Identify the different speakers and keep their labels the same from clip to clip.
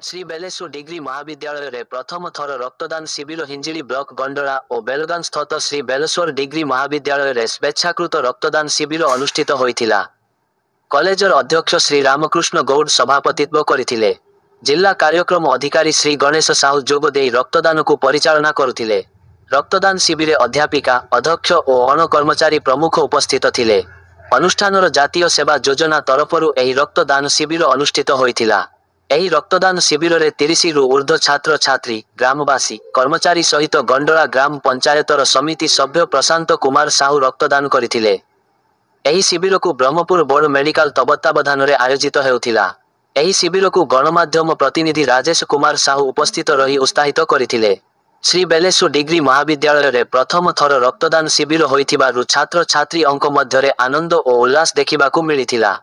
Speaker 1: Shri Beleshwar degree महाविद्यालय रे प्रथम थर रक्तदान शिविर हिंजिली ब्लॉक गंडरा और बेलगाम स्थित श्री बेलेश्वर डिग्री महाविद्यालय रे स्वेच्छाकृत रक्तदान शिविर अनुष्ठित होइथिला। कॉलेजर अध्यक्ष श्री रामकृष्ण गौड़ सभापतित्व करथिले। जिला कार्यक्रम अधिकारी श्री गणेश साहू जोग देई रक्तदान को परिचालना करुथिले। रक्तदान शिविर अध्यापिका अध्यक्ष और अण कर्मचारी प्रमुख उपस्थित थिले। अनुष्ठानर जातीय सेवा योजना तरफरु एही रक्तदान शिविर अनुष्ठित होइथिला। एही रक्तदान शिविर रे 30 रु ऊर्ध्व छात्र छात्री ग्रामवासी कर्मचारी सहित गंडरा ग्राम पंचायतर समिति सभ्य प्रशांत कुमार साहू रक्तदान करथिले। एही शिविर को ब्रह्मपुर बोर्ड मेडिकल तत्वावधान रे आयोजित हेउथिला। एही शिविर को गणमाध्यम प्रतिनिधि राजेश कुमार साहू उपस्थित रही उत्साहित करथिले। श्री बेलेश्वर डिग्री महाविद्यालय रे प्रथम थर रक्तदान शिविर होइथिबारु छात्र छात्री अंक मध्यरे आनंद और उल्लास देखिबाकू मिलिथिला।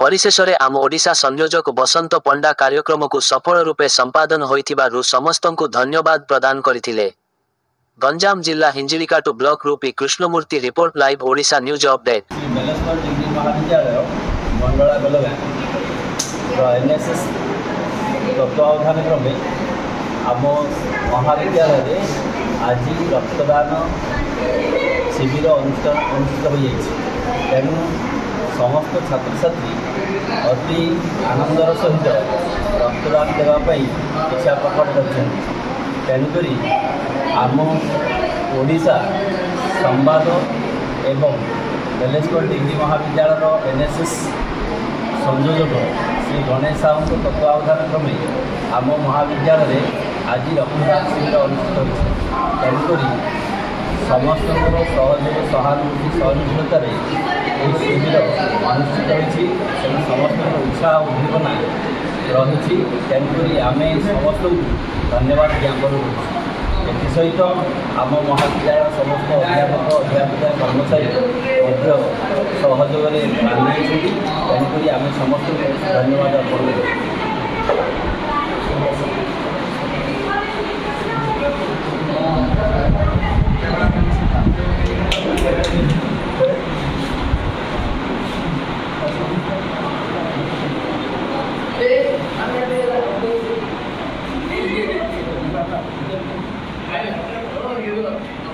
Speaker 1: परिशेष रे आम ओडिशा संयोजक बसंत पंडा कार्यक्रम को सफल रूपे संपादन होइथिबारु समस्तंकु धन्यवाद प्रदान करथिले। गंजाम जिला हिंजिलिकाटू ब्लॉक रूपी Krishnamurthy report live Odisha news update.
Speaker 2: Baleswar degree महाविद्यालय मंडला बेलगाम एनएसएस तत्वावधान क्रमे आम महाविद्यालय आज रक्तदान शिविर अनुष्ठित हो तेणु समस्त छात्र छात्री अति आनंदर सहित रक्तदान देवाई इच्छा प्रकट कर तेणुक आम ओडिशा संवाद एवं बेलेश्वर डिग्री महाविद्यालय एनएसएस संयोजक श्री गणेश साहू तत्वावधान क्रमे आम महाविद्यालय आज रक्तदान शिविर अनुष्ठित हो तेणुक समस्त सहयोग सहानुभूति सहनशीलतार यह शिविर अनुष्ठित होती समस्त उत्साह उद्दीपना रही तेणुक आम समस्त धन्यवाद ज्ञापन एसहित आम महाविद्यालय समस्त अध्यापक अध्यापिका कर्मचारी सहयोग तेणुक आम समस्त धन्यवाद अर्पण
Speaker 3: Ayo,